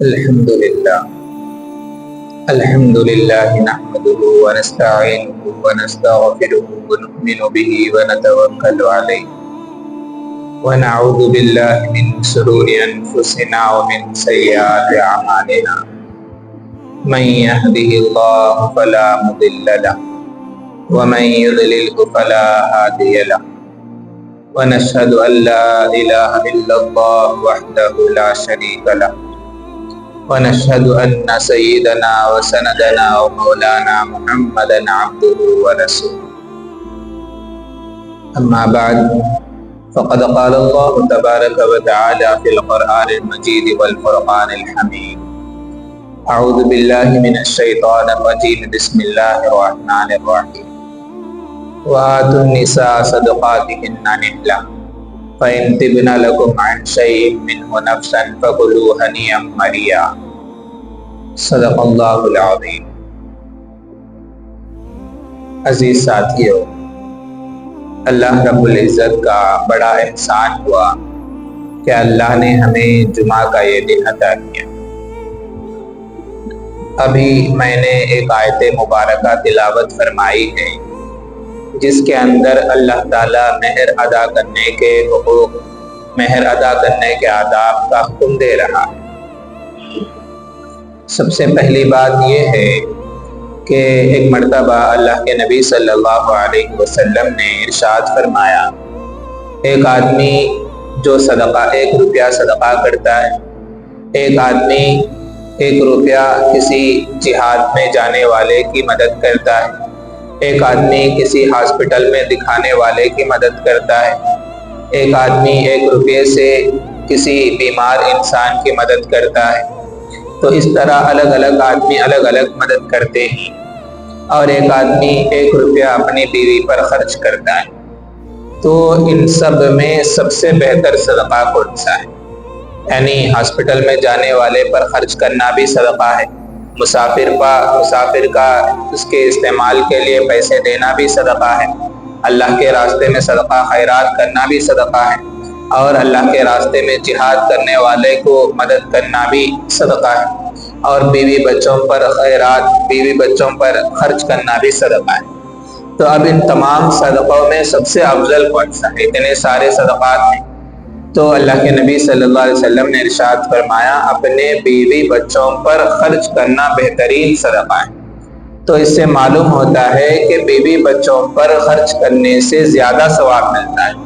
الحمد لله نحمده ونستعينه ونستغفره ونؤمن به ونتوكل عليه ونعوذ بالله من شرور أنفسنا ومن سيئات أعمالنا من يهده الله فلا مضل له ومن يضلله فلا هادي له ونشهد أن لا إله إلا الله وحده لا شريك له ونشهد أن سيدنا وسندنا ومولانا محمدا عبده ورسوله أما بعد فقد قال الله تبارك وتعالى في القرآن المجيد والفرقان الحميد أعوذ بالله من الشيطان الرجيم بسم الله الرحمن الرحيم وآتوا النساء صدقاتهن نحلة فإن تبن لكم عن شيء منه نفسا فكلوا هنيئا مريئا صدق اللہ العظیم۔ عزیز ساتھیو، اللہ رب العزت کا بڑا احسان ہوا کہ اللہ نے ہمیں جمعہ کا یہ دن عطا کیا۔ ابھی میں نے ایک آیت مبارکہ تلاوت فرمائی ہے جس کے اندر اللہ تعالیٰ مہر ادا کرنے کے حقوق، مہر ادا کرنے کے آداب کا حکم دے رہا ہے۔ سب سے پہلی بات یہ ہے کہ ایک مرتبہ اللہ کے نبی صلی اللہ علیہ وسلم نے ارشاد فرمایا، ایک آدمی جو صدقہ 1 روپیہ صدقہ کرتا ہے، ایک آدمی 1 روپیہ کسی جہاد میں جانے والے کی مدد کرتا ہے، ایک آدمی کسی ہاسپٹل میں دکھانے والے کی مدد کرتا ہے، ایک آدمی 1 روپے سے کسی بیمار انسان کی مدد کرتا ہے، تو اس طرح الگ الگ آدمی الگ الگ مدد کرتے ہیں، اور ایک آدمی 1 روپیہ اپنی بیوی پر خرچ کرتا ہے۔ تو ان سب میں سب سے بہتر صدقہ کون سا ہے؟ یعنی ہاسپٹل میں جانے والے پر خرچ کرنا بھی صدقہ ہے، مسافر کا اس کے استعمال کے لیے پیسے دینا بھی صدقہ ہے، اللہ کے راستے میں صدقہ خیرات کرنا بھی صدقہ ہے، اور اللہ کے راستے میں جہاد کرنے والے کو مدد کرنا بھی صدقہ ہے، اور بیوی بچوں پر خیرات، بیوی بچوں پر خرچ کرنا بھی صدقہ ہے۔ تو اب ان تمام صدقوں میں سب سے افضل کون سا ہے؟ اتنے سارے صدقات ہیں، تو اللہ کے نبی صلی اللہ علیہ وسلم نے ارشاد فرمایا، اپنے بیوی بچوں پر خرچ کرنا بہترین صدقہ ہے۔ تو اس سے معلوم ہوتا ہے کہ بیوی بچوں پر خرچ کرنے سے زیادہ ثواب ملتا ہے۔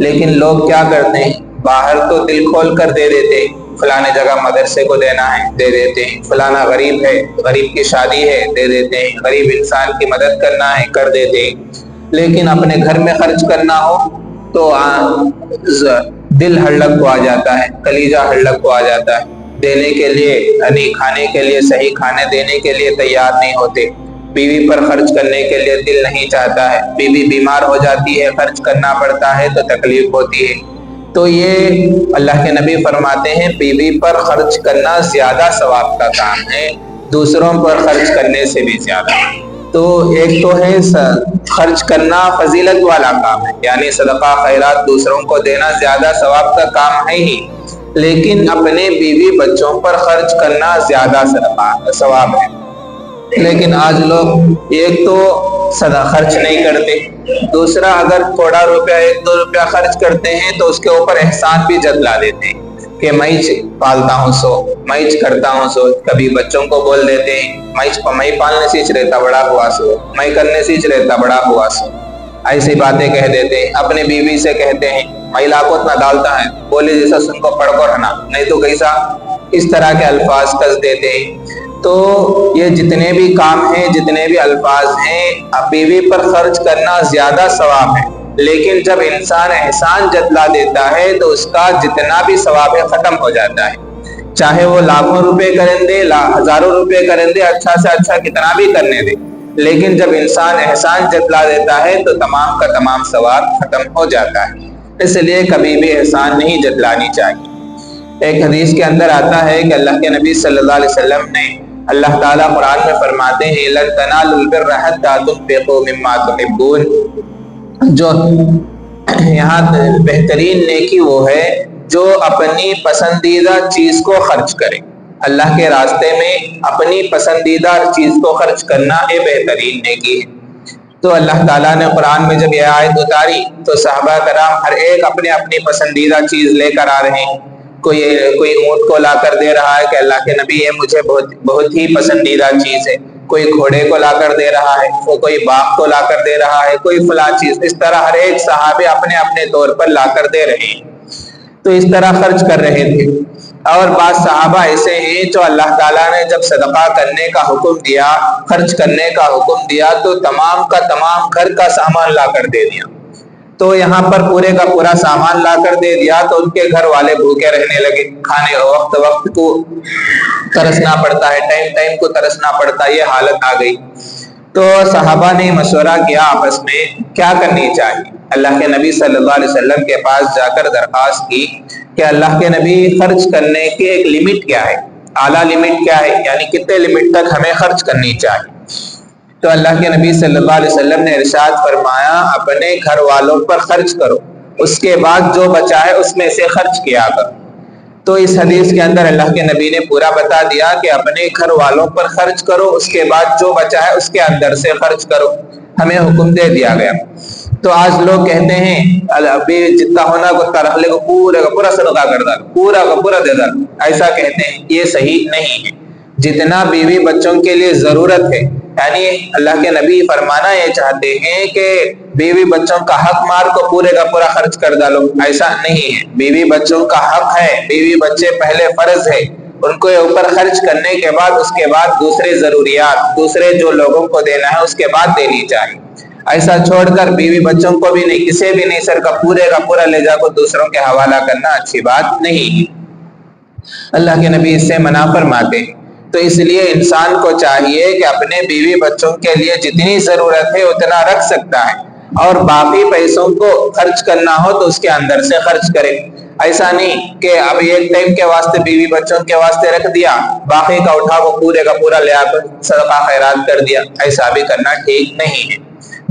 لیکن لوگ کیا کرتے ہیں؟ باہر تو دل کھول کر دے دیتے ہیں، فلانے جگہ مدرسے کو دینا ہے دے دیتے ہیں، فلانا غریب ہے، غریب کی شادی ہے دے دیتے ہیں، غریب انسان کی مدد کرنا ہے کر دیتے ہیں، لیکن اپنے گھر میں خرچ کرنا ہو تو دل ہڑلک کو آ جاتا ہے، کلیجہ ہڑلک کو آ جاتا ہے، دینے کے لیے یعنی کھانے کے لیے، صحیح کھانے دینے کے لیے تیار نہیں ہوتے، بیوی پر خرچ کرنے کے لیے دل نہیں چاہتا ہے، بیوی بیمار ہو جاتی ہے، خرچ کرنا پڑتا ہے تو تکلیف ہوتی ہے۔ تو یہ اللہ کے نبی فرماتے ہیں بیوی پر خرچ کرنا زیادہ ثواب کا کام ہے، دوسروں پر خرچ کرنے سے بھی زیادہ۔ تو ایک تو ہے خرچ کرنا فضیلت والا کام ہے، یعنی صدقہ خیرات دوسروں کو دینا زیادہ ثواب کا کام ہے ہی، لیکن اپنے بیوی بچوں پر خرچ کرنا زیادہ ثواب ہے۔ لیکن آج لوگ ایک تو خرچ نہیں کرتے، دوسرا اگر تھوڑا روپیہ 1-2 روپیہ خرچ کرتے ہیں تو اس کے اوپر احسان بھی جتلا دیتے ہیں کہ میں پالتا ہوں سو، میں کرتا ہوں سو، کبھی بچوں کو بول دیتے ہیں میں پالنے سیچ رہتا بڑا ہوا سو، میں کرنے سیچ رہتا بڑا ہوا سو، ایسی باتیں کہہ دیتے ہیں۔ اپنے بیوی سے کہتے ہیں میں لاکھوں اتنا ڈالتا ہے، بولے جیسا سن کو پڑھ کو رہنا نہیں تو کیسا، اس طرح کے الفاظ کس دیتے ہیں۔ تو یہ جتنے بھی کام ہیں، جتنے بھی الفاظ ہیں، بیوی پر خرچ کرنا زیادہ ثواب ہے، لیکن جب انسان احسان جتلا دیتا ہے تو اس کا جتنا بھی ثواب ہے ختم ہو جاتا ہے، چاہے وہ لاکھوں روپے کریں دے، ہزاروں روپے کریں دے، اچھا سے اچھا کتنا بھی کرنے دے، لیکن جب انسان احسان جتلا دیتا ہے تو تمام کا تمام ثواب ختم ہو جاتا ہے۔ اس لیے کبھی بھی احسان نہیں جتلانی چاہیے۔ ایک حدیث کے اندر آتا ہے کہ اللہ کے نبی صلی اللہ علیہ وسلم نے، اللہ تعالیٰ قرآن میں فرماتے ہیں لن تنالوا البر حتى تنفقوا مما تحبون، جو یہاں بہترین نیکی وہ ہے جو اپنی پسندیدہ چیز کو خرچ کرے۔ اللہ کے راستے میں اپنی پسندیدہ چیز کو خرچ کرنا یہ بہترین نیکی ہے۔ تو اللہ تعالیٰ نے قرآن میں جب یہ آیت اتاری تو صحابہ کرام ہر ایک اپنے اپنی پسندیدہ چیز لے کر آ رہے ہیں۔ کوئی اونٹ کو لا کر دے رہا ہے کہ اللہ کے نبی یہ مجھے بہت ہی پسندیدہ چیز ہے، کوئی گھوڑے کو لا کر دے رہا ہے، کوئی باغ کو لا کر دے رہا ہے، کوئی فلاں چیز، اس طرح ہر ایک صحابی اپنے اپنے طور پر لا کر دے رہے ہیں۔ تو اس طرح خرچ کر رہے تھے۔ اور بعض صحابہ ایسے ہیں جو اللہ تعالیٰ نے جب صدقہ کرنے کا حکم دیا، خرچ کرنے کا حکم دیا تو تمام کا تمام گھر کا سامان لا کر دے دیا۔ تو یہاں پر پورے کا پورا سامان لا کر دے دیا تو ان کے گھر والے بھوکے رہنے لگے، کھانے وقت کو ترسنا پڑتا ہے، ٹائم کو ترسنا پڑتا ہے، یہ حالت آ گئی۔ تو صحابہ نے مشورہ کیا آپس میں کیا کرنی چاہیے۔ اللہ کے نبی صلی اللہ علیہ وسلم کے پاس جا کر درخواست کی کہ اللہ کے نبی خرچ کرنے کی ایک لمٹ کیا ہے، اعلیٰ لمٹ کیا ہے، یعنی کتنے لمٹ تک ہمیں خرچ کرنی چاہیے۔ تو اللہ کے نبی صلی اللہ علیہ وسلم نے ارشاد فرمایا اپنے گھر والوں پر خرچ کرو، اس کے بعد جو بچا ہے اس میں سے خرچ کیا کرو۔ تو اس حدیث کے اندر اللہ کے نبی نے پورا بتا دیا کہ اپنے گھر والوں پر خرچ کرو، اس کے بعد جو بچا ہے اس کے اندر سے خرچ کرو، ہمیں حکم دے دیا گیا۔ تو آج لوگ کہتے ہیں ابھی جتنا ہونا اتنا رکھ لے، پورا کا پورا صدقہ کر ڈالو، پورا کا پورا دے ڈالو، ایسا کہتے ہیں، یہ صحیح نہیں ہے۔ جتنا بیوی بچوں کے لیے ضرورت ہے، یعنی اللہ کے نبی فرمانا یہ چاہتے ہیں کہ بیوی بچوں کا حق مار کو پورے کا پورا خرچ کر ڈالو، ایسا نہیں ہے۔ بیوی بچوں کا حق ہے، بیوی بچے پہلے فرض ہے، ان کو اوپر خرچ کرنے کے بعد اس کے بعد دوسرے ضروریات، دوسرے جو لوگوں کو دینا ہے اس کے بعد دینی چاہیے۔ ایسا چھوڑ کر بیوی بچوں کو بھی نہیں، کسی بھی نہیں، سر کا پورا لے جا کر دوسروں کے حوالہ کرنا اچھی بات نہیں ہے۔ اللہ کے نبی اس سے منع فرماتے ہیں۔ تو اس لیے انسان کو چاہیے کہ اپنے بیوی بچوں کے لیے جتنی ضرورت ہے اتنا رکھ سکتا ہے، اور باقی پیسوں کو خرچ کرنا ہو تو اس کے اندر سے خرچ کرے۔ ایسا نہیں کہ اب ایک ٹائم کے واسطے بیوی بچوں کے واسطے رکھ دیا، باقی کا اٹھا وہ پورے کا پورا لے آ کر صدقہ خیرات کر دیا، ایسا بھی کرنا ٹھیک نہیں ہے۔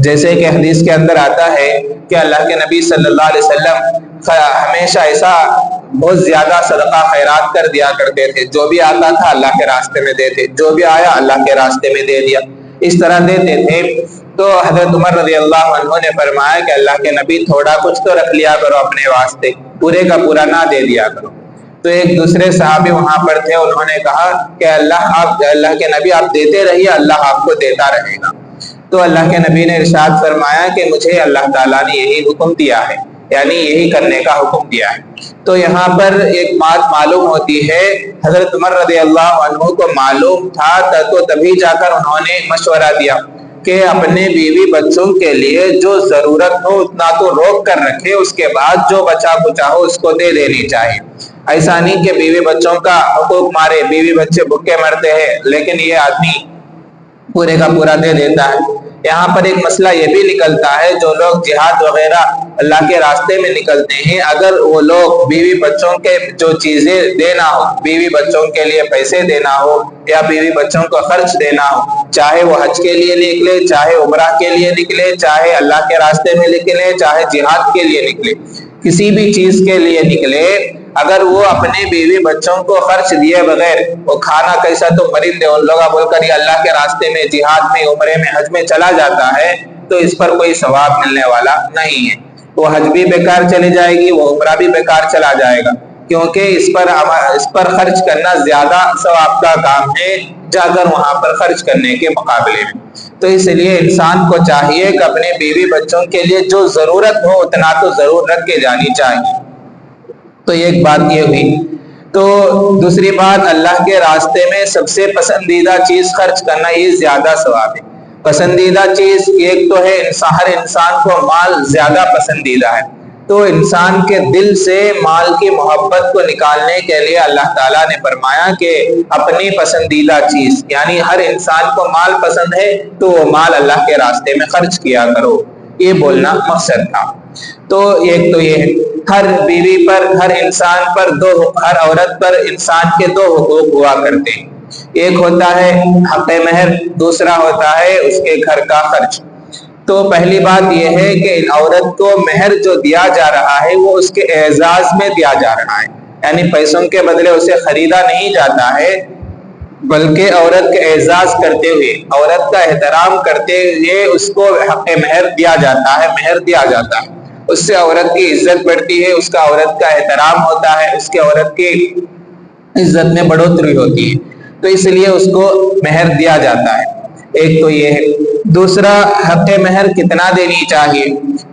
جیسے کہ حدیث کے اندر آتا ہے کہ اللہ کے نبی صلی اللہ علیہ وسلم ہمیشہ ایسا بہت زیادہ صدقہ خیرات کر دیا کرتے تھے، جو بھی آتا تھا اللہ کے راستے میں دیتے، جو بھی آیا اللہ کے راستے میں دے دیا، اس طرح دیتے تھے۔ تو حضرت عمر رضی اللہ عنہ نے فرمایا کہ اللہ کے نبی تھوڑا کچھ تو رکھ لیا کرو اپنے واسطے، پورے کا پورا نہ دے دیا کرو۔ تو ایک دوسرے صحابی وہاں پر تھے، انہوں نے کہا کہ اللہ کے نبی آپ دیتے رہیے، اللہ آپ کو دیتا رہے گا۔ تو اللہ کے نبی نے ارشاد فرمایا کہ مجھے اللہ تعالیٰ نے یہی حکم دیا ہے، یعنی یہی کرنے کا حکم دیا ہے۔ تو یہاں پر ایک بات معلوم ہوتی ہے، حضرت عمر رضی اللہ عنہ کو معلوم تھا تو تبھی جا کر انہوں نے مشورہ دیا کہ اپنے بیوی بچوں کے لیے جو ضرورت ہو اتنا تو روک کر رکھے، اس کے بعد جو بچا کچا ہو اس کو دے دینی چاہیے۔ ایسا نہیں کہ بیوی بچوں کا حقوق مارے، بیوی بچے بھوکے مرتے ہیں لیکن یہ آدمی پورے کا پورا دے دیتا ہے۔ یہاں پر ایک مسئلہ یہ بھی نکلتا ہے، جو لوگ جہاد وغیرہ اللہ کے راستے میں نکلتے ہیں، اگر وہ لوگ بیوی بچوں کے جو چیزیں دینا ہو، بیوی بچوں کے لیے پیسے دینا ہو یا بیوی بچوں کو خرچ دینا ہو، چاہے وہ حج کے لیے نکلے، چاہے عمرہ کے لیے نکلے، چاہے اللہ کے راستے میں نکلے، چاہے جہاد کے لیے نکلے، کسی بھی چیز کے لیے نکلے، اگر وہ اپنے بیوی بچوں کو خرچ دیے بغیر وہ کھانا کیسا تو مرندے ان لوگا بول کر یہ اللہ کے راستے میں، جہاد میں، عمرے میں، حج میں چلا جاتا ہے تو اس پر کوئی ثواب ملنے والا نہیں ہے۔ وہ حج بھی بیکار چلی جائے گی، وہ عمرہ بھی بیکار چلا جائے گا، کیونکہ اس پر خرچ کرنا زیادہ ثواب کا کام ہے جا کر وہاں پر خرچ کرنے کے مقابلے میں۔ تو اس لیے انسان کو چاہیے کہ اپنے بیوی بچوں کے لیے جو ضرورت ہو اتنا تو ضرور رکھ کے جانی چاہیے۔ تو ایک بات یہ ہوئی۔ تو دوسری بات، اللہ کے راستے میں سب سے پسندیدہ چیز خرچ کرنا، یہ زیادہ ثواب ہے۔ پسندیدہ چیز ایک تو ہے، ہر انسان کو مال زیادہ پسندیدہ ہے، تو انسان کے دل سے مال کی محبت کو نکالنے کے لیے اللہ تعالیٰ نے فرمایا کہ اپنی پسندیدہ چیز، یعنی ہر انسان کو مال پسند ہے تو وہ مال اللہ کے راستے میں خرچ کیا کرو، یہ بولنا مقصد تھا۔ تو ایک تو یہ ہے، ہر بیوی پر، ہر انسان پر ہر عورت پر انسان کے دو حقوق ہوا کرتے ہیں، ایک ہوتا ہے حق مہر، دوسرا ہوتا ہے اس کے گھر کا خرچ۔ تو پہلی بات یہ ہے کہ عورت کو مہر جو دیا جا رہا ہے وہ اس کے اعزاز میں دیا جا رہا ہے، یعنی پیسوں کے بدلے اسے خریدا نہیں جاتا ہے، بلکہ عورت کا اعزاز کرتے ہوئے، عورت کا احترام کرتے ہوئے اس کو حق مہر دیا جاتا ہے، مہر دیا جاتا ہے۔ اس سے عورت کی عزت بڑھتی ہے، اس کا عورت کا احترام ہوتا ہے، اس کے عورت کی عزت میں بڑھوتری ہوتی ہے، تو اس لیے اس کو مہر دیا جاتا ہے۔ ایک تو یہ ہے۔ دوسرا، حق مہر کتنا دینی چاہیے؟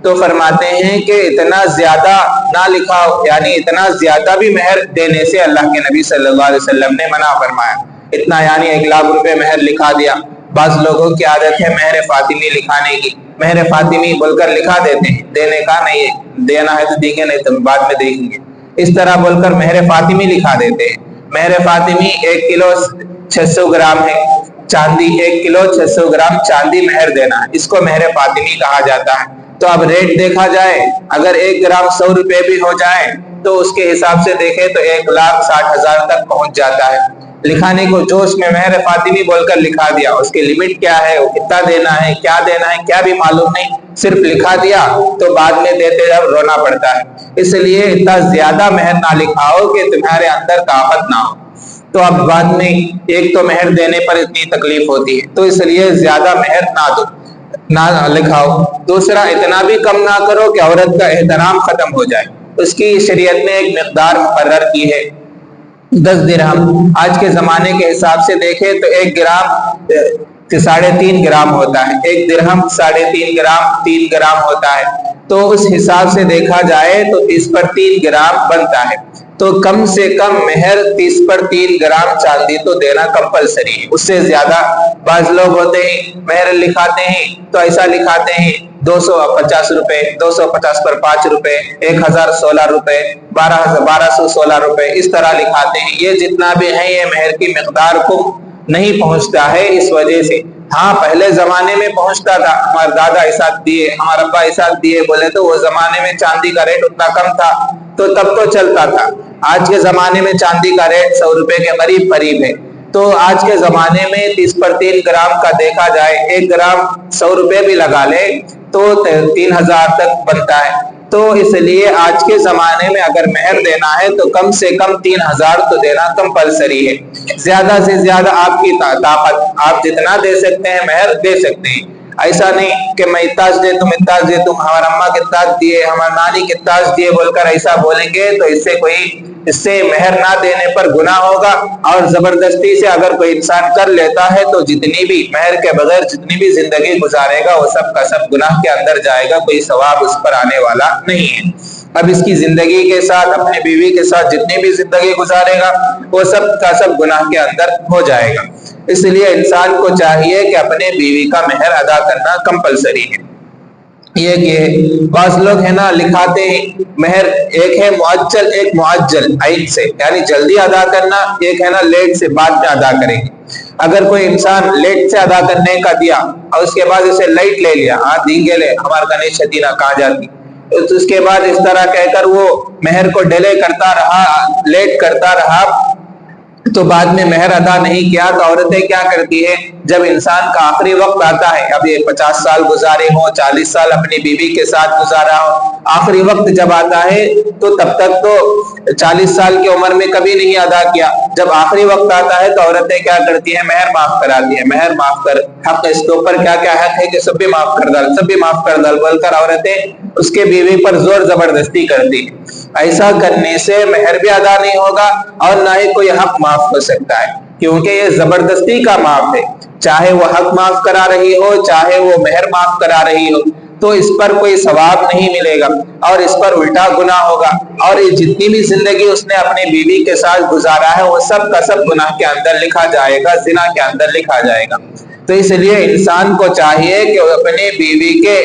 تو فرماتے ہیں کہ اتنا زیادہ نہ لکھاؤ، یعنی اتنا زیادہ بھی مہر دینے سے اللہ کے نبی صلی اللہ علیہ وسلم نے منع فرمایا۔ اتنا یعنی 1 لاکھ روپے مہر لکھا دیا۔ بعض لوگوں کی عادت ہے مہر فاطمی لکھانے کی، مہر فاطمی بول کر لکھا دیتے ہیں، دینے کا نہیں ہے، دینا ہے تو دیں گے، نہیں تو بعد میں دیکھیں گے، اس طرح بول کر مہر فاطمی لکھا دیتے ہیں۔ مہر فاطمی 1 کلو 600 گرام ہے، چاندی 1 کلو 600 گرام چاندی مہر دینا ہے، اس کو مہر فاطمی کہا جاتا ہے۔ تو اب ریٹ دیکھا جائے، اگر 1 گرام 100 روپے بھی ہو جائے تو اس کے حساب سے دیکھیں تو 1,60,000 تک پہنچ جاتا ہے۔ لکھانے کو جوش میں مہر فاطمی بول کر لکھا دیا، اس کی لمٹ کیا ہے، وہ کتنا دینا ہے، کیا بھی معلوم نہیں، صرف لکھا دیا تو بعد میں دیتے جب رونا پڑتا ہے۔ اس لیے اتنا زیادہ مہر نہ لکھاؤ کہ تمہارے اندر طاقت نہ ہو، تو اب بعد میں ایک تو مہر دینے پر اتنی تکلیف ہوتی ہے، تو اس لیے زیادہ مہر نہ لکھاؤ۔ دوسرا، اتنا بھی کم نہ کرو کہ عورت کا احترام ختم ہو جائے، اس کی شریعت نے ایک مقدار مقرر کی ہے، 10 درہم۔ آج کے زمانے کے حساب سے دیکھیں تو 1 گرام 3.5 گرام ہوتا ہے، 1 درہم 3.5 گرام 3 گرام ہوتا ہے، تو اس حساب سے دیکھا جائے تو 30 پر 3 گرام بنتا ہے، تو کم سے کم مہر 30 پر 3 گرام چاندی تو دینا کمپلسری ہے۔ اس سے زیادہ بعض لوگ ہوتے ہیں مہر لکھاتے ہیں تو ایسا لکھاتے ہیں 250 روپے، 250 پر 5 روپے، 1016 روپے، 1216 روپے، اس طرح لکھاتے ہیں۔ یہ جتنا بھی ہے یہ مہر کی مقدار کو نہیں پہنچتا ہے، اس وجہ سے۔ ہاں، پہلے زمانے میں پہنچتا تھا، ہمارے دادا ایسا دیے، ہمارا ابا ایسا دیے بولے تو وہ زمانے میں چاندی کا ریٹ اتنا کم تھا تو تب تو چلتا تھا۔ آج کے زمانے میں چاندی کا ریٹ 100 روپے کے قریب ہے، تو آج کے زمانے میں 30 پر 3 گرام کا دیکھا جائے، 1 گرام 100 روپے بھی لگا لے تو 3000 تک بنتا ہے۔ تو اس لیے آج کے زمانے میں اگر مہر دینا ہے تو کم سے کم 3000 تو دینا کمپلسری ہے۔ زیادہ سے زیادہ آپ کی طاقت، آپ جتنا دے سکتے ہیں مہر دے سکتے ہیں، ایسا نہیں کہ میں اتاج دے تم اتاج دے تم، ہمارا اماں کتاج دیے، ہمارا نانی کتاج دیے بول کر ایسا بولیں گے تو اس سے مہر نہ دینے پر گناہ ہوگا، اور زبردستی سے اگر کوئی انسان کر لیتا ہے تو جتنی بھی مہر کے بغیر جتنی بھی زندگی گزارے گا وہ سب کا سب گناہ کے اندر جائے گا، کوئی ثواب اس پر آنے والا نہیں ہے۔ اب اس کی زندگی کے ساتھ، اپنے بیوی کے ساتھ جتنی بھی زندگی گزارے گا وہ سب کا سب گناہ کے اندر ہو جائے گا۔ اس لیے انسان کو چاہیے کہ اپنے بیوی کا مہر ادا کرنا کمپلسری ہے۔ یہ کہ بعض لوگ ہے نا لکھاتے ہیں مہر، ایک ہے معجل، ایک معجل عین سے، یعنی جلدی ادا کرنا، ایک ہے نا لیٹ سے، بعد میں ادا کریں گے۔ اگر کوئی انسان لیٹ سے ادا کرنے کا دیا اور اس کے بعد اسے لائٹ لے لیا، دیں گے لے ہمار گنیش شدینہ کہا جاتی، اس کے بعد اس طرح کہہ کر وہ مہر کو ڈیلے کرتا رہا، لیٹ کرتا رہا، تو بعد میں مہر ادا نہیں کیا تو عورتیں کیا کرتی ہیں، جب انسان کا آخری وقت آتا ہے، اب یہ 50 سال گزارے ہوں، 40 سال اپنی بیوی کے ساتھ گزارا ہو، آخری وقت جب آتا ہے تو تب تک تو 40 سال کی عمر میں کبھی نہیں ادا کیا، جب آخری وقت آتا ہے تو عورتیں کیا کرتی ہیں، مہر معاف کراتی ہیں، مہر معاف کر، حق اس کے اوپر کیا کیا حق ہے کہ سب بھی معاف کر ڈال، سب بھی معاف کر ڈال بول کر عورتیں اس کے بیوی پر زور زبردستی کرتی ہیں۔ ایسا کرنے سے مہر بھی ادا نہیں ہوگا اور نہ ہی کوئی حق معاف ہو سکتا ہے، کیونکہ یہ زبردستی کا معاف ہے، چاہے وہ حق معاف کرا رہی ہو، چاہے وہ مہر معاف کرا رہی ہو، تو اس پر کوئی ثواب نہیں ملے گا اور اس پر الٹا گناہ ہوگا، اور یہ جتنی بھی زندگی اس نے اپنی بیوی کے ساتھ گزارا ہے وہ سب کا سب گناہ کے اندر لکھا جائے گا، زنا کے اندر لکھا جائے گا۔ تو اس لیے انسان کو چاہیے کہ وہ اپنی بیوی کے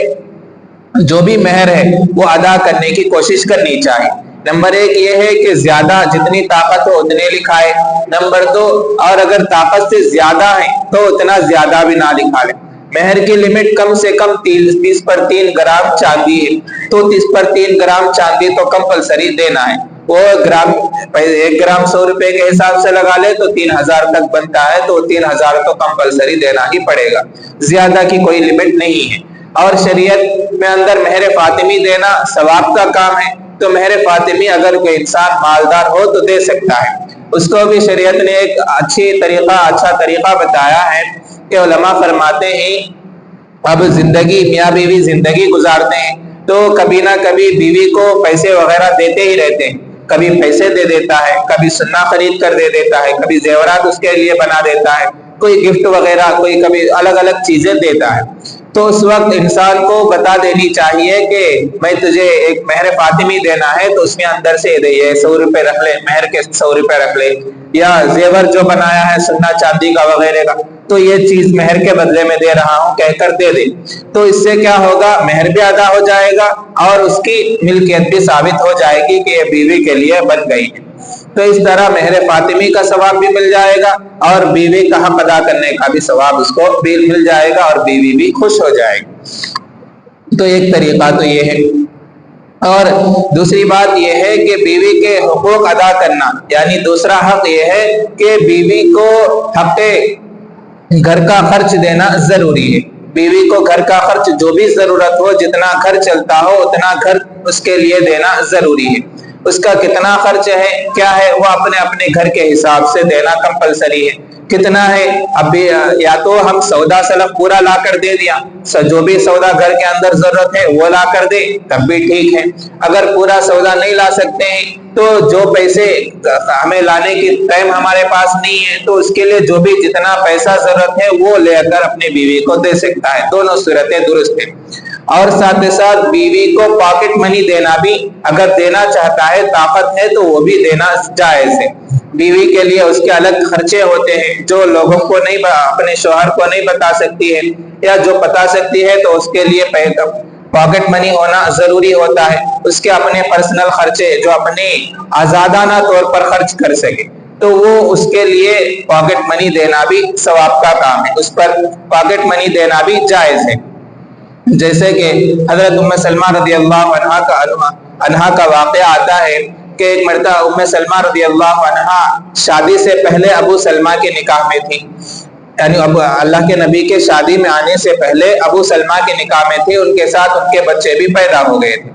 جو بھی مہر ہے وہ ادا کرنے کی کوشش کرنی چاہیے۔ نمبر 1 یہ ہے کہ زیادہ جتنی طاقت ہو اتنے لکھائے۔ نمبر 2، اور اگر طاقت سے زیادہ ہے تو اتنا زیادہ بھی نہ لکھا لے۔ مہر کی لمٹ کم سے کم 30 پر 3 گرام چاندی ہے، تو 30 پر 3 گرام چاندی تو کمپلسری دینا ہے۔ وہ 1 گرام 100 روپے کے حساب سے لگا لے تو 3000 تک بنتا ہے، تو 3000 تو کمپلسری دینا ہی پڑے گا، زیادہ کی کوئی لمٹ نہیں ہے۔ اور شریعت میں اندر مہر فاطمی دینا ثواب کا کام ہے، تو مہر فاطمی اگر کوئی انسان مالدار ہو تو دے سکتا ہے۔ اس کو بھی شریعت نے ایک اچھا طریقہ بتایا ہے کہ علماء فرماتے ہیں اب میاں بیوی زندگی گزارتے ہیں تو کبھی نہ کبھی بیوی کو پیسے وغیرہ دیتے ہی رہتے ہیں، کبھی پیسے دے دیتا ہے، کبھی سنا خرید کر دے دیتا ہے، کبھی زیورات اس کے لیے بنا دیتا ہے، کوئی گفٹ وغیرہ، کوئی کبھی الگ الگ چیزیں دیتا ہے۔ تو اس وقت انسان کو بتا دینی چاہیے کہ میں تجھے ایک مہر فاطمی دینا ہے تو اس میں اندر سے دے، 100 روپے رکھ لے، مہر کے 100 روپے رکھ لے، یا زیور جو بنایا ہے سونا چاندی کا وغیرہ کا تو یہ چیز مہر کے بدلے میں دے رہا ہوں کہہ کر دے دے۔ تو اس سے کیا ہوگا، مہر بھی ادا ہو جائے گا اور اس کی ملکیت بھی ثابت ہو جائے گی کہ یہ بیوی کے لیے بن گئی ہے۔ تو اس طرح مہر فاطمی کا ثواب بھی مل جائے گا اور بیوی کا حق ادا کرنے کا بھی ثواب اس کو بھی مل جائے گا اور بیوی بھی خوش ہو جائے گی۔ تو ایک طریقہ تو یہ ہے۔ اور دوسری بات یہ ہے کہ بیوی کے حقوق ادا کرنا، یعنی دوسرا حق یہ ہے کہ بیوی کو حق گھر کا خرچ دینا ضروری ہے۔ بیوی کو گھر کا خرچ جو بھی ضرورت ہو، جتنا گھر چلتا ہو اتنا گھر اس کے لیے دینا ضروری ہے۔ اس کا کتنا خرچ ہے کیا ہے وہ اپنے گھر کے حساب سے دینا کمپلسری ہے۔ کتنا ہے، اب یا تو ہم سودا سلف پورا لا کر دے دیا، جو بھی سودا گھر کے اندر ضرورت ہے وہ لا کر دے تب بھی ٹھیک ہے۔ اگر پورا سودا نہیں لا سکتے ہیں تو جو پیسے ہمیں لانے کی ٹائم ہمارے پاس نہیں ہے تو اس کے لیے جو بھی جتنا پیسہ ضرورت ہے وہ لے کر اپنی بیوی کو دے سکتا ہے۔ دونوں صورتیں درست ہیں۔ اور ساتھ ہی ساتھ بیوی کو پاکٹ منی دینا بھی اگر دینا چاہتا ہے، طاقت ہے تو وہ بھی دینا جائز ہے۔ بیوی کے لیے اس کے الگ خرچے ہوتے ہیں جو لوگوں کو نہیں، اپنے شوہر کو نہیں بتا سکتی ہے، یا جو بتا سکتی ہے تو اس کے لیے پاکٹ منی ہونا ضروری ہوتا ہے۔ اس کے اپنے پرسنل خرچے جو اپنے آزادانہ طور پر خرچ کر سکے تو وہ اس کے لیے پاکٹ منی دینا بھی ثواب کا کام ہے، اس پر پاکٹ منی دینا بھی جائز ہے۔ جیسے کہ حضرت ام سلمہ رضی اللہ عنہا کا واقعہ آتا ہے کہ ایک مرتبہ ام سلمہ رضی اللہ عنہا شادی سے پہلے ابو سلمہ کے نکاح میں تھی، یعنی اللہ کے نبی کے شادی میں آنے سے پہلے ابو سلمہ کے نکاح میں تھی، ان کے ساتھ ان کے بچے بھی پیدا ہو گئے تھے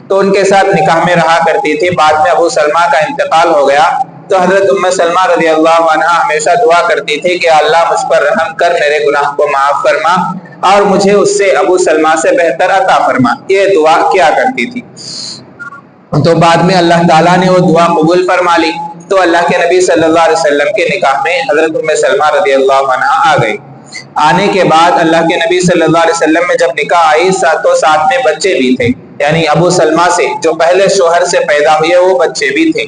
تو ان کے ساتھ نکاح میں رہا کرتی تھی۔ بعد میں ابو سلمہ کا انتقال ہو گیا تو حضرت ام سلمہ رضی اللہ عنہا ہمیشہ دعا کرتی تھی کہ اللہ مجھ پر رحم کر، میرے گناہ کو معاف فرما اور مجھے اس سے ابو سلمہ سے بہتر عطا فرما، یہ دعا کیا کرتی تھی۔ تو بعد میں اللہ تعالیٰ نے وہ دعا قبول فرما لی تو اللہ کے نبی صلی اللہ علیہ وسلم کے نکاح میں حضرت ام سلمہ رضی اللہ عنہا آ گئی۔ آنے کے بعد اللہ کے نبی صلی اللہ علیہ وسلم میں جب نکاح آئی تو ساتھ میں بچے بھی تھے، یعنی ابو سلمہ سے جو پہلے شوہر سے پیدا ہوئے وہ بچے بھی تھے،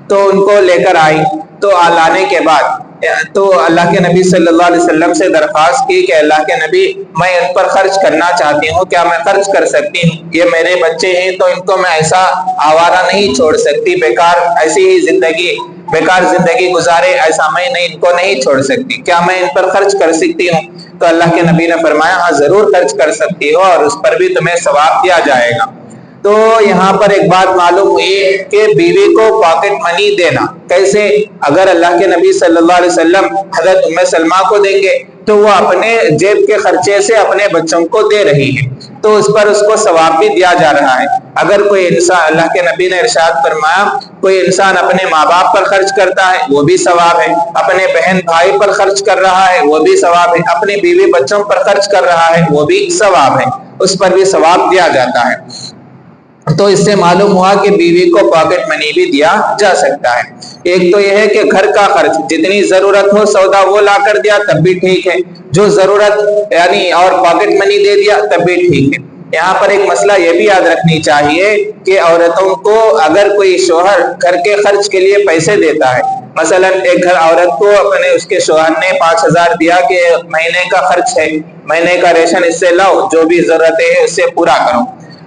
تو ان کو لے کر آئی۔ تو لانے کے بعد تو اللہ کے نبی صلی اللہ علیہ وسلم سے درخواست کی کہ اللہ کے نبی میں ان پر خرچ کرنا چاہتی ہوں، کیا میں خرچ کر سکتی ہوں؟ یہ میرے بچے ہیں تو ان کو میں ایسا آوارہ نہیں چھوڑ سکتی، ایسی ہی بیکار زندگی گزارے ایسا میں ان کو نہیں چھوڑ سکتی، کیا میں ان پر خرچ کر سکتی ہوں؟ تو اللہ کے نبی نے فرمایا ہاں ضرور خرچ کر سکتی ہو اور اس پر بھی تمہیں ثواب دیا جائے گا۔ تو یہاں پر ایک بات معلوم ہوئی کہ بیوی کو پاکٹ منی دینا کیسے، اگر اللہ کے نبی صلی اللہ علیہ وسلم حضرت ام سلمہ کو دیں گے تو وہ اپنے جیب کے خرچے سے اپنے بچوں کو دے رہی ہے تو اس پر اس کو ثواب بھی دیا جا رہا ہے۔ اگر کوئی انسان، اللہ کے نبی نے ارشاد فرمایا، کوئی انسان اپنے ماں باپ پر خرچ کرتا ہے وہ بھی ثواب ہے، اپنے بہن بھائی پر خرچ کر رہا ہے وہ بھی ثواب ہے، اپنی بیوی بچوں پر خرچ کر رہا ہے وہ بھی ثواب ہے، اس پر بھی ثواب دیا جاتا ہے۔ تو اس سے معلوم ہوا کہ بیوی کو پاکٹ منی بھی دیا جا سکتا ہے۔ ایک تو یہ ہے کہ گھر کا خرچ جتنی ضرورت ہو سودا وہ لا کر دیا تب بھی ٹھیک ہے، جو ضرورت یعنی اور پاکٹ منی دے دیا تب بھی ٹھیک ہے۔ یہاں پر ایک مسئلہ یہ بھی یاد رکھنی چاہیے کہ عورتوں کو اگر کوئی شوہر گھر کے خرچ کے لیے پیسے دیتا ہے، مثلا ایک گھر عورت کو اس کے شوہر نے 5,000 دیا کہ مہینے کا خرچ ہے، مہینے کا ریشن اس سے لاؤ، جو بھی ضرورت ہے اس سے پورا کرو،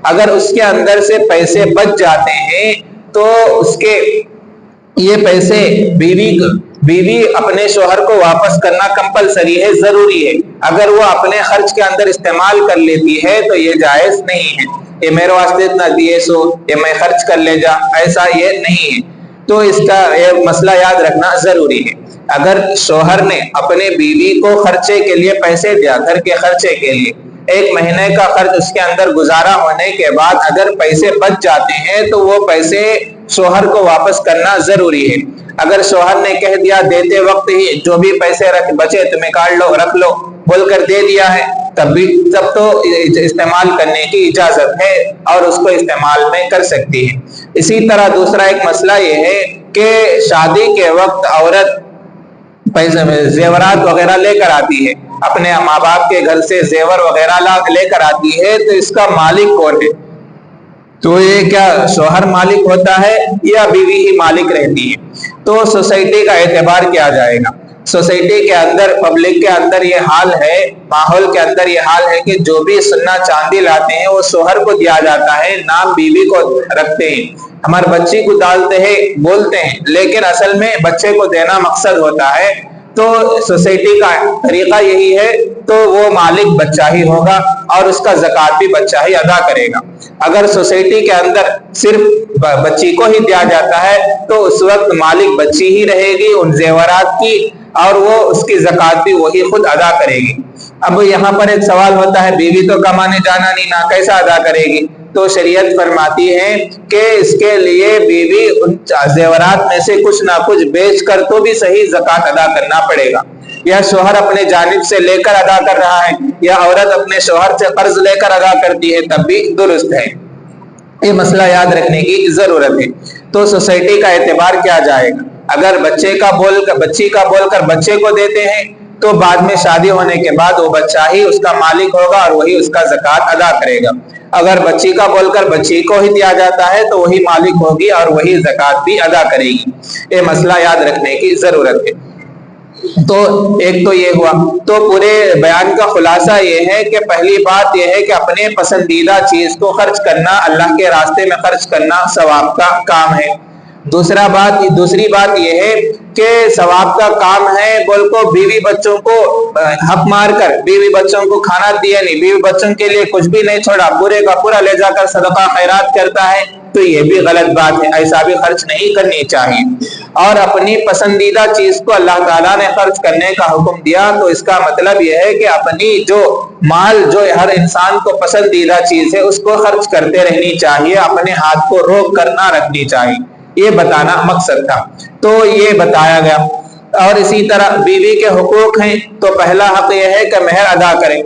اگر اس کے اندر سے پیسے بچ جاتے ہیں تو اس کے یہ پیسے بیوی اپنے شوہر کو واپس کرنا کمپلسری ہے، ضروری ہے۔ اگر وہ اپنے خرچ کے اندر استعمال کر لیتی ہے تو یہ جائز نہیں ہے، یہ میرے واسطے اتنا دیے سو یہ میں خرچ کر لے جا، ایسا یہ نہیں ہے۔ تو اس کا یہ مسئلہ یاد رکھنا ضروری ہے۔ اگر شوہر نے اپنے بیوی کو خرچے کے لیے پیسے دیا، گھر کے خرچے کے لیے، ایک مہینے کا خرچ اس کے اندر گزارا ہونے کے بعد اگر پیسے بچ جاتے ہیں تو وہ پیسے شوہر کو واپس کرنا ضروری ہے۔ اگر شوہر نے کہہ دیا دیتے وقت ہی جو بھی پیسے بچے تم نکال لو رکھ لو بول کر دے دیا ہے تب تو استعمال کرنے کی اجازت ہے اور اس کو استعمال میں کر سکتی ہے۔ اسی طرح دوسرا ایک مسئلہ یہ ہے کہ شادی کے وقت عورت پیسے زیورات وغیرہ لے کر آتی ہے، اپنے ماں باپ کے گھر سے زیور وغیرہ لے کر آتی ہے، تو اس کا مالک کون ہے؟ تو یہ کیا شوہر مالک ہوتا ہے یا بیوی ہی مالک رہتی ہے؟ تو سوسائٹی کا اعتبار کیا جائے گا؟ سوسائٹی کے اندر پبلک کے اندر یہ حال ہے، ماحول کے اندر یہ حال ہے کہ جو بھی سونا چاندی لاتے ہیں وہ شوہر کو دیا جاتا ہے، نام بیوی کو رکھتے ہیں۔ ہمارے بچی کو ڈالتے ہیں بولتے ہیں لیکن اصل میں بچے کو دینا مقصد ہوتا ہے۔ تو سوسائٹی کا طریقہ یہی ہے تو وہ مالک بچہ ہی ہوگا اور اس کا زکوٰۃ بھی بچہ ہی ادا کرے گا۔ اگر سوسائٹی کے اندر صرف بچی کو ہی دیا جاتا ہے تو اس وقت مالک بچی ہی رہے گی ان زیورات کی اور وہ اس کی زکوٰۃ بھی وہی خود ادا کرے گی۔ اب یہاں پر ایک سوال ہوتا ہے بیوی تو کمانے جانا نہیں نا کیسا ادا کرے گی؟ تو شریعت فرماتی ہے کہ اس کے لیے بیوی ان زیورات میں سے کچھ نہ کچھ بیچ کر تو بھی صحیح زکوٰۃ ادا کرنا پڑے گا، یا شوہر اپنے جانب سے لے کر ادا کر رہا ہے یا عورت اپنے شوہر سے قرض لے کر ادا کرتی ہے تب بھی درست ہے۔ یہ مسئلہ یاد رکھنے کی ضرورت ہے۔ تو سوسائٹی کا اعتبار کیا جائے گا؟ اگر بچی کا بول کر بچے کو دیتے ہیں تو بعد میں شادی ہونے کے بعد وہ بچہ ہی اس کا مالک ہوگا اور وہی اس کا زکوٰۃ ادا کرے گا۔ اگر بچی کا بول کر بچی کو ہی دیا جاتا ہے تو وہی مالک ہوگی اور وہی زکوٰۃ بھی ادا کرے گی۔ یہ مسئلہ یاد رکھنے کی ضرورت ہے۔ تو ایک تو یہ ہوا، تو پورے بیان کا خلاصہ یہ ہے کہ پہلی بات یہ ہے کہ اپنے پسندیدہ چیز کو خرچ کرنا، اللہ کے راستے میں خرچ کرنا ثواب کا کام ہے۔ دوسری بات یہ ہے کہ ثواب کا کام ہے بول کو بیوی بچوں کو حق مار کر بیوی بچوں کو کھانا دیا نہیں، بیوی بچوں کے لیے کچھ بھی نہیں چھوڑا، پورے کا پورا لے جا کر صدقہ خیرات کرتا ہے تو یہ بھی غلط بات ہے، ایسا بھی خرچ نہیں کرنی چاہیے۔ اور اپنی پسندیدہ چیز کو اللہ تعالیٰ نے خرچ کرنے کا حکم دیا تو اس کا مطلب یہ ہے کہ اپنی جو مال جو ہر انسان کو پسندیدہ چیز ہے اس کو خرچ کرتے رہنی چاہیے، اپنے ہاتھ کو روک کر نہ رکھنی چاہیے، یہ بتانا مقصد تھا۔ تو یہ بتایا گیا۔ اور اسی طرح بیوی کے حقوق ہیں تو پہلا حق یہ ہے کہ مہر ادا کریں۔